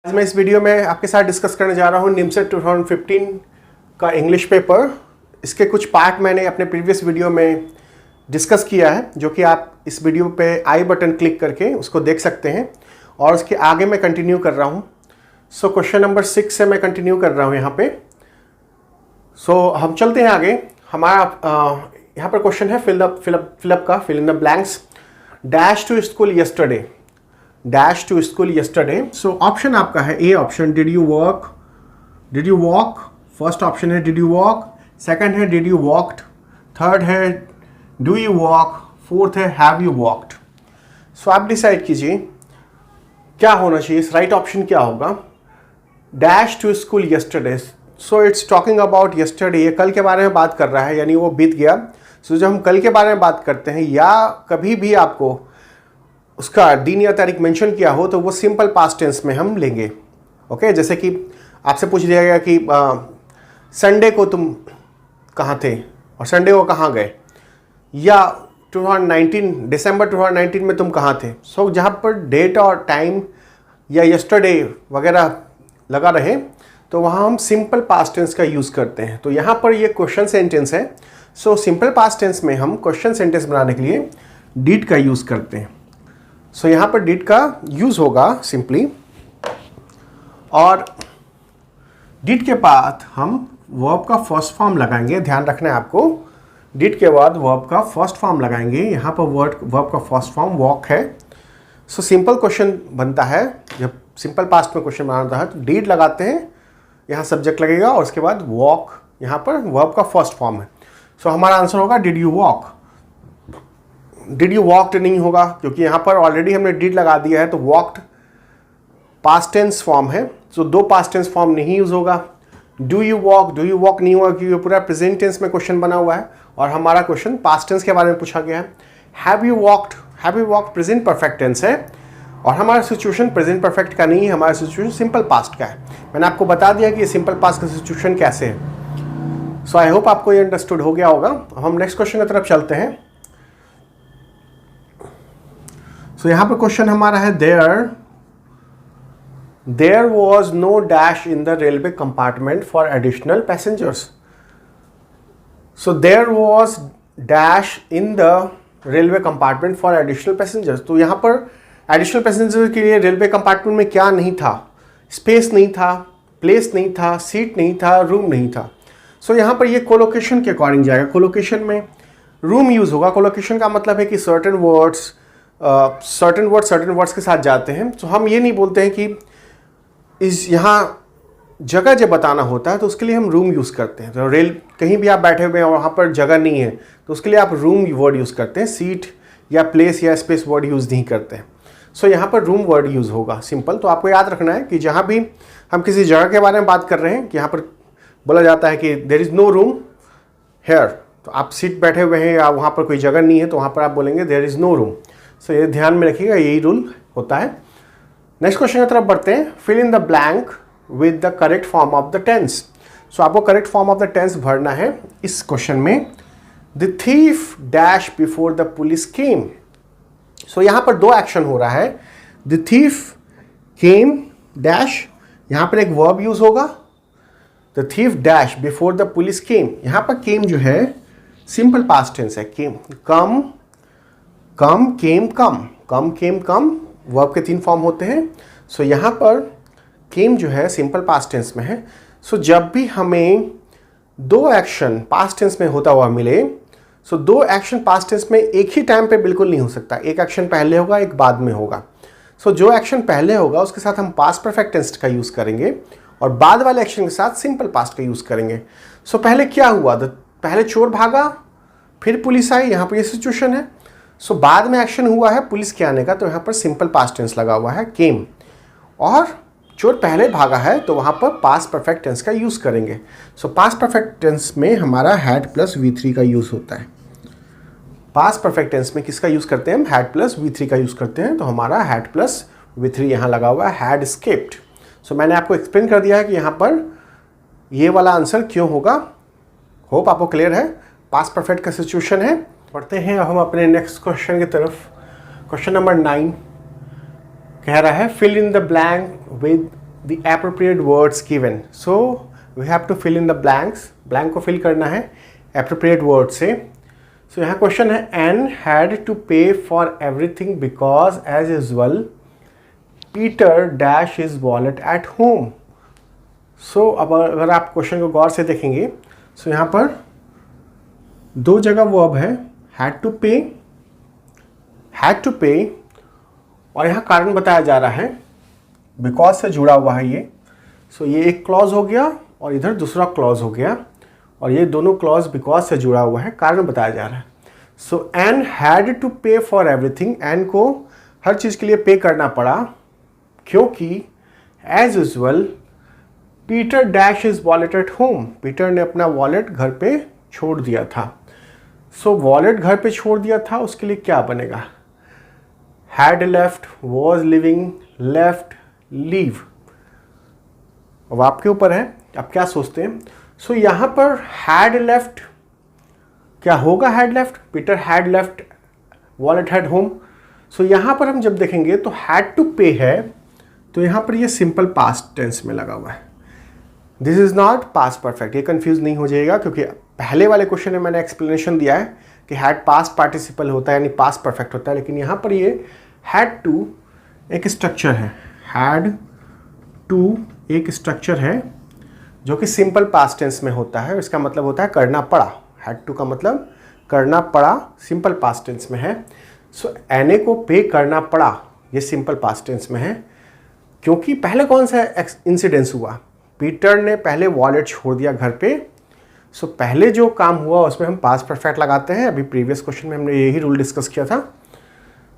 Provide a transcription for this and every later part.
आज मैं इस वीडियो में आपके साथ डिस्कस करने जा रहा हूँ निमसेट 2015 का इंग्लिश पेपर। इसके कुछ पार्ट मैंने अपने प्रीवियस वीडियो में डिस्कस किया है, जो कि आप इस वीडियो पे आई बटन क्लिक करके उसको देख सकते हैं और उसके आगे मैं कंटिन्यू कर रहा हूँ। सो क्वेश्चन नंबर 6 से मैं कंटिन्यू कर रहा हूँ यहाँ पे। हम चलते हैं आगे। हमारा यहाँ पर क्वेश्चन है fill in the blanks. Dash to school yesterday, dash to school yesterday. So option आपका है A option did you walk, first option है डिड यू वॉक, सेकंड है डिड यू वॉक्ड, थर्ड है डू यू वॉक, फोर्थ है have you walked. So आप decide कीजिए क्या होना चाहिए, इस राइट ऑप्शन क्या होगा। Dash to school yesterday, so it's talking about yesterday, ये कल के बारे में बात कर रहा है, यानी वो बीत गया। सो जब हम कल के बारे में बात करते हैं या कभी भी आपको उसका दिन या तारीख मेंशन किया हो तो वो सिंपल पास्ट टेंस में हम लेंगे। ओके, जैसे कि आपसे पूछ दिया गया कि संडे को तुम कहाँ थे और संडे को कहाँ गए, या 2019 दिसंबर 2019 में तुम कहाँ थे। सो जहाँ पर डेट और टाइम या यस्टरडे वगैरह लगा रहे तो वहाँ हम सिंपल पास्ट टेंस का यूज़ करते हैं। तो यहाँ पर ये क्वेश्चन सेंटेंस है। सो सिंपल पास्ट टेंस में हम क्वेश्चन सेंटेंस बनाने के लिए डिड का यूज़ करते हैं। सो यहाँ पर डिड का यूज़ होगा सिंपली, और डिड के बाद हम वर्ब का फर्स्ट फॉर्म लगाएंगे। ध्यान रखना है आपको, डिड के बाद वर्ब का फर्स्ट फॉर्म लगाएंगे। यहाँ पर वर्ब का फर्स्ट फॉर्म वॉक है। सो सिंपल क्वेश्चन बनता है, जब सिंपल पास्ट में क्वेश्चन बनाता है तो डिड लगाते हैं, यहाँ सब्जेक्ट लगेगा और उसके बाद वॉक यहाँ पर वर्ब का फर्स्ट फॉर्म है। सो हमारा आंसर होगा did you walk. Did you walked नहीं होगा क्योंकि यहाँ पर ऑलरेडी हमने डिड लगा दिया है, तो वॉक्ड पास्ट टेंस फॉर्म है, तो दो पास्ट टेंस फॉर्म नहीं यूज होगा। डू यू वॉक नहीं होगा क्योंकि पूरा प्रेजेंट टेंस में क्वेश्चन बना हुआ है और हमारा क्वेश्चन पास्ट टेंस के बारे में पूछा गया है। Have you walked present perfect tense है और हमारा सिचुएशन प्रेजेंट परफेक्ट का नहीं है, हमारा सिचुएशन सिंपल पास्ट का है। मैंने आपको बता दिया कि ये सिंपल पास्ट का सिचुएशन कैसे है। सो आई होप आपको ये अंडरस्टूड हो गया होगा। अब हम नेक्स्ट क्वेश्चन की तरफ चलते हैं। तो यहाँ पर क्वेश्चन हमारा है there was no dash in the railway compartment for additional passengers. So there was dash in the railway compartment for additional passengers. तो यहाँ पर एडिशनल पैसेंजर के लिए रेलवे कंपार्टमेंट में क्या नहीं था, स्पेस नहीं था, प्लेस नहीं था, सीट नहीं था, रूम नहीं था। सो यहाँ पर ये कोलोकेशन के अकॉर्डिंग जाएगा। कोलोकेशन में रूम यूज होगा। कोलोकेशन का मतलब है कि सर्टेन वर्ड्स के साथ जाते हैं। तो हम ये नहीं बोलते हैं कि इस यहाँ जगह जब बताना होता है तो उसके लिए हम रूम यूज़ करते हैं। तो रेल कहीं भी आप बैठे हुए हैं और वहाँ पर जगह नहीं है तो उसके लिए आप रूम वर्ड यूज़ करते हैं, सीट या प्लेस या स्पेस वर्ड यूज़ नहीं करते हैं। सो यहाँ पर रूम वर्ड यूज़ होगा सिंपल। तो आपको याद रखना है कि जहाँ भी हम किसी जगह के बारे में बात कर रहे हैं कि यहाँ पर बोला जाता है कि there is no room here, तो आप सीट बैठे हुए हैं या वहाँ पर कोई जगह नहीं है तो वहाँ पर आप बोलेंगे देयर इज़ नो रूम। सो ये ध्यान में रखिएगा, यही रूल होता है। नेक्स्ट क्वेश्चन की तरफ बढ़ते हैं। Fill in the blank with the correct form of the tense. So आपको correct form of the tense भरना है इस क्वेश्चन में। The thief dash before the police came. So यहाँ पर दो एक्शन हो रहा है। द थीफ केम डैश, यहाँ पर एक वर्ब यूज होगा। The thief dash before the police केम, यहाँ पर केम जो है सिंपल पास्ट टेंस है। केम कम केम कम वर्ब के 3 फॉर्म होते हैं। सो यहाँ पर केम जो है सिंपल पास्ट टेंस में है। सो जब भी हमें दो एक्शन पास्ट टेंस में होता हुआ मिले, सो दो एक्शन पास्ट टेंस में एक ही टाइम पे बिल्कुल नहीं हो सकता। एक एक्शन पहले होगा, एक बाद में होगा। सो जो एक्शन पहले होगा उसके साथ हम पास्ट परफेक्ट टेंस का यूज़ करेंगे और बाद वाले एक्शन के साथ सिंपल पास्ट का यूज़ करेंगे। सो पहले क्या हुआ, पहले चोर भागा फिर पुलिस आई, यहाँ पर ये सिचुएशन है। सो बाद में एक्शन हुआ है पुलिस के आने का, तो यहाँ पर सिंपल पास्ट टेंस लगा हुआ है केम, और चोर पहले भागा है तो वहाँ पर पास्ट परफेक्ट टेंस का यूज़ करेंगे। सो पास्ट परफेक्ट टेंस में हमारा हैड प्लस V3 का यूज़ होता है। पास्ट परफेक्ट टेंस में किसका यूज़ करते हैं हम, हैड प्लस V3 का यूज़ करते हैं। तो हमारा हैड प्लस V3 यहाँ लगा हुआ है, हैड स्केप्ड। सो मैंने आपको एक्सप्लेन कर दिया है कि यहाँ पर ये वाला आंसर क्यों होगा। होप आपको क्लियर है। पास्ट परफेक्ट का सिचुएशन है। पढ़ते हैं हम अपने नेक्स्ट क्वेश्चन की तरफ। क्वेश्चन नंबर 9 कह रहा है fill in the blank with the appropriate words given. So we have to fill in the blanks, blank को फिल करना है एप्रोप्रिएट वर्ड से। सो यहाँ क्वेश्चन है an had to pay for everything because as usual Peter dash is wallet at home. So अब अगर आप question को गौर से देखेंगे, सो यहाँ पर दो जगह वर्ब है, हैड टू पे, और यहाँ कारण बताया जा रहा है, बिकॉज से जुड़ा हुआ है ये। सो ये एक क्लॉज हो गया और इधर दूसरा क्लॉज हो गया, और ये दोनों क्लॉज बिकॉज से जुड़ा हुआ है, कारण बताया जा रहा है। So Ann had to pay for everything, Ann को हर चीज़ के लिए पे करना पड़ा क्योंकि as usual Peter dash is wallet at home, Peter ने अपना वॉलेट घर पे छोड़ दिया था। सो वॉलेट घर पे छोड़ दिया था, उसके लिए क्या बनेगा, had left, was living, left, leave. अब आपके ऊपर है आप क्या सोचते हैं। सो यहाँ पर हैड लेफ्ट क्या होगा, had left, Peter had left wallet at home. So यहाँ पर हम जब देखेंगे तो हैड टू पे है, तो यहाँ पर ये सिंपल पास्ट टेंस में लगा हुआ है, this is not past perfect. ये कंफ्यूज नहीं हो जाएगा क्योंकि पहले वाले क्वेश्चन में मैंने एक्सप्लेनेशन दिया है कि हैड पास्ट पार्टिसिपल होता है यानी पास्ट परफेक्ट होता है, लेकिन यहाँ पर ये हैड टू एक स्ट्रक्चर है, हैड टू एक स्ट्रक्चर है जो कि सिंपल पास्ट टेंस में होता है, इसका मतलब होता है करना पड़ा। हैड टू का मतलब करना पड़ा, सिंपल पास्ट टेंस में है। सो एन को पे करना पड़ा, ये सिंपल पास्ट टेंस में है क्योंकि पहले कौन सा इंसिडेंस हुआ, पीटर ने पहले वॉलेट छोड़ दिया घर पे। सो पहले जो काम हुआ उसमें हम पास्ट परफेक्ट लगाते हैं, अभी प्रीवियस क्वेश्चन में हमने यही रूल डिस्कस किया था।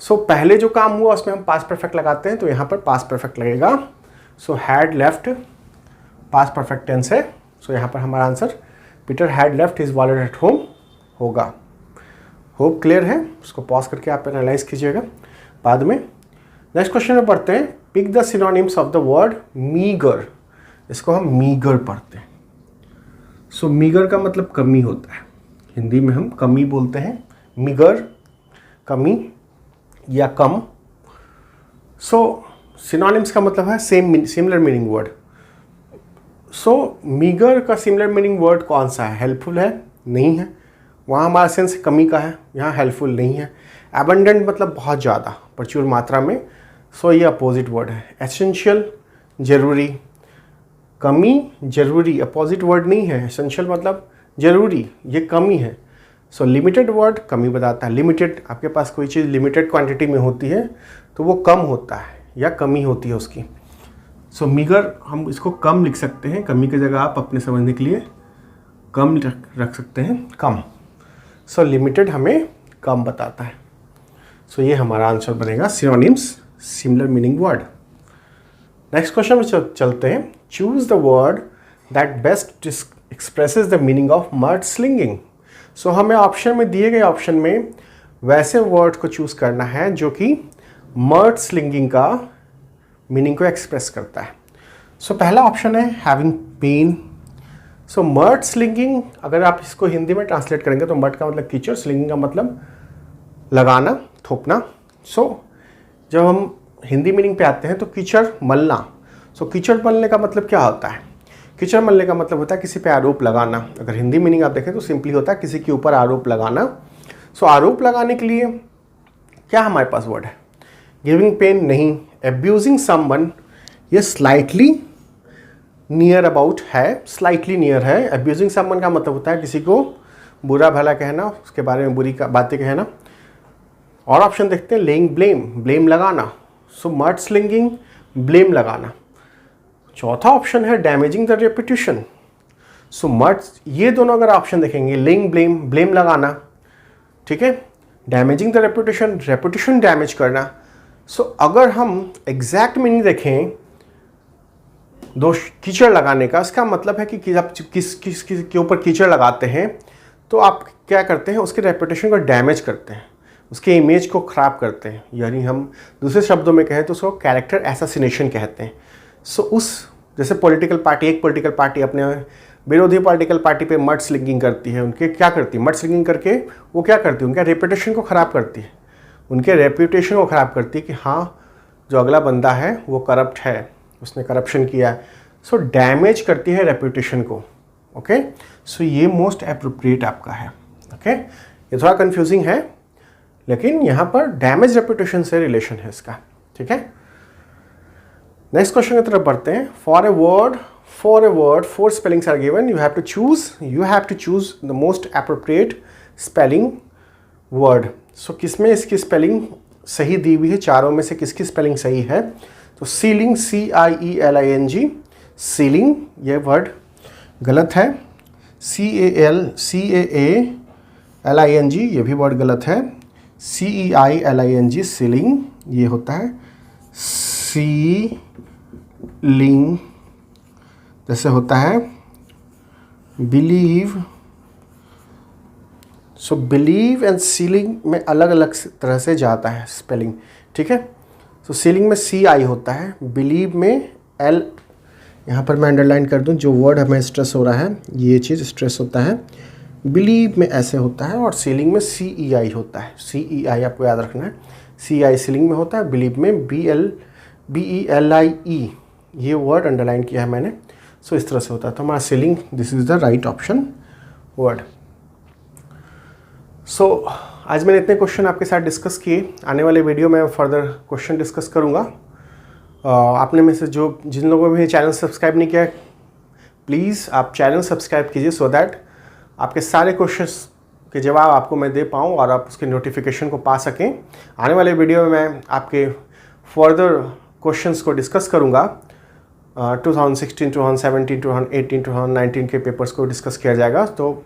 सो पहले जो काम हुआ उसमें हम पास्ट परफेक्ट लगाते हैं, तो यहाँ पर पास्ट परफेक्ट लगेगा। So had left past perfect tense है, सो यहाँ पर हमारा answer Peter had left his wallet at home होगा। होप क्लियर है, उसको पॉज करके आप एनालाइज कीजिएगा बाद में। नेक्स्ट क्वेश्चन में पढ़ते हैं, pick the synonyms of the word meagre. इसको हम मीगर पढ़ते हैं। सो मीगर का मतलब कमी होता है, हिंदी में हम कमी बोलते हैं, मीगर कमी या कम। सो सिनोनिम्स का मतलब है सिमिलर मीनिंग वर्ड। सो मीगर का सिमिलर मीनिंग वर्ड कौन सा है, हेल्पफुल है, नहीं है, वहाँ हमारा सेंस कमी का है, यहाँ हेल्पफुल नहीं है। एबंडेंट मतलब बहुत ज़्यादा, प्रचुर मात्रा में, सो ये अपोजिट वर्ड है। एसेंशियल जरूरी, कमी जरूरी अपोजिट वर्ड नहीं है, एसेंशियल मतलब जरूरी, ये कमी है। सो लिमिटेड वर्ड कमी बताता है, लिमिटेड, आपके पास कोई चीज़ लिमिटेड क्वांटिटी में होती है तो वो कम होता है या कमी होती है उसकी। सो मीगर हम इसको कम लिख सकते हैं, कमी की जगह आप अपने समझने के लिए कम रख सकते हैं, कम। सो लिमिटेड हमें कम बताता है। सो ये हमारा आंसर बनेगा synonyms similar meaning word. Next question में चलते हैं, choose the word that best expresses the meaning of mud slinging. So हमें ऑप्शन में दिए गए ऑप्शन में वैसे वर्ड को चूज करना है जो कि मड स्लिंगिंग का मीनिंग को एक्सप्रेस करता है। सो पहला ऑप्शन है हैविंग पेन। सो मड स्लिंगिंग अगर आप इसको हिंदी में ट्रांसलेट करेंगे तो मड का मतलब कीचड़, स्लिंगिंग का मतलब लगाना, थोपना। सो जब हम हिंदी मीनिंग पे आते हैं तो कीचड़ मलना। सो कीचड़ मलने का मतलब क्या होता है, कीचड़ मलने का मतलब होता है किसी पे आरोप लगाना। अगर हिंदी मीनिंग आप देखें तो सिंपली होता है किसी के ऊपर आरोप लगाना। सो आरोप लगाने के लिए क्या हमारे पास वर्ड है, गिविंग पेन नहीं, एब्यूजिंग समवन, ये स्लाइटली नियर अबाउट है, स्लाइटली नियर है। एब्यूजिंग समवन का मतलब होता है किसी को बुरा भला कहना, उसके बारे में बुरी बातें कहना। और ऑप्शन देखते हैं, लेइंग ब्लेम, ब्लेम लगाना। सो मड स्लिंगिंग, ब्लेम लगाना। चौथा ऑप्शन है damaging the reputation. So mud, ये दोनों अगर ऑप्शन देखेंगे, लेइंग ब्लेम, ब्लेम लगाना, ठीक है, damaging the reputation, reputation damage करना। सो अगर हम एग्जैक्ट मीनिंग देखें दो कीचड़ लगाने का, इसका मतलब है कि आप किस के ऊपर कीचड़ लगाते हैं तो आप क्या करते हैं, उसके रेपुटेशन को डैमेज करते हैं, उसके इमेज को ख़राब करते हैं, यानी हम दूसरे शब्दों में कहें तो उसको कैरेक्टर एसासिनेशन कहते हैं। सो उस जैसे पॉलिटिकल पार्टी, एक पॉलिटिकल पार्टी अपने विरोधी पॉलिटिकल पार्टी पे मड स्लिंगिंग करती है, उनके क्या करती है, मड स्लिंगिंग करके वो क्या करती है, उनके रेपुटेशन को ख़राब करती है, उनके रेपुटेशन को ख़राब करती है कि हाँ जो अगला बंदा है वो करप्ट है उसने करप्शन किया है, सो डैमेज करती है रेपुटेशन को। ओके, सो ये मोस्ट अप्रोप्रिएट आपका है। ओके, ये थोड़ा कंफ्यूजिंग है लेकिन यहाँ पर डैमेज रेपुटेशन से रिलेशन है इसका। ठीक है, नेक्स्ट क्वेश्चन की तरफ बढ़ते हैं। For a word 4 spellings are given, you have to choose the most appropriate spelling word। सो किसमें इसकी स्पेलिंग सही दी हुई है, चारों में से किसकी स्पेलिंग सही है? तो सीलिंग, CIELING, सीलिंग ये वर्ड गलत है। CAALING ये भी वर्ड गलत है। CEILING सीलिंग ये होता है सीलिंग, जैसे होता है believe. So believe and ceiling में अलग अलग तरह से जाता है स्पेलिंग। ठीक है, सो सीलिंग में CI होता है, बिलीव में L, यहाँ पर मैं अंडरलाइन कर दूँ, जो वर्ड हमें स्ट्रेस हो रहा है ये चीज़ स्ट्रेस होता है, बिलीव में ऐसे होता है, और सीलिंग में CEI होता है। CEI आपको याद रखना है, CI सीलिंग में होता है, बिलीव में BELIE ये वर्ड अंडरलाइन किया है मैंने। सो इस तरह से होता है, तो हमारा ceiling, this is the right option word. So आज मैंने इतने क्वेश्चन आपके साथ डिस्कस किए। आने वाले वीडियो में फर्दर क्वेश्चन डिस्कस करूँगा। आपने में से जिन लोगों ने चैनल सब्सक्राइब नहीं किया, प्लीज़ आप चैनल सब्सक्राइब कीजिए, सो दैट आपके सारे क्वेश्चंस के जवाब आपको मैं दे पाऊँ और आप उसके नोटिफिकेशन को पा सकें। आने वाले वीडियो में मैं आपके फर्दर क्वेश्चंस को डिस्कस करूँगा। 2016, 2017, 2018, 2019 के पेपर्स को डिस्कस किया जाएगा। तो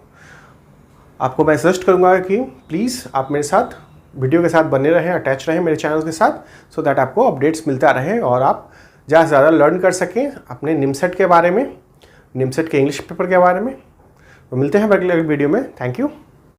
आपको मैं सजेस्ट करूँगा कि प्लीज़ आप मेरे साथ वीडियो के साथ बने रहें, अटैच रहें मेरे चैनल के साथ, सो दैट आपको अपडेट्स मिलता रहे और आप ज़्यादा से ज़्यादा लर्न कर सकें अपने निमसेट के बारे में, निमसेट के इंग्लिश पेपर के बारे में। तो मिलते हैं अगले वीडियो में। Thank you.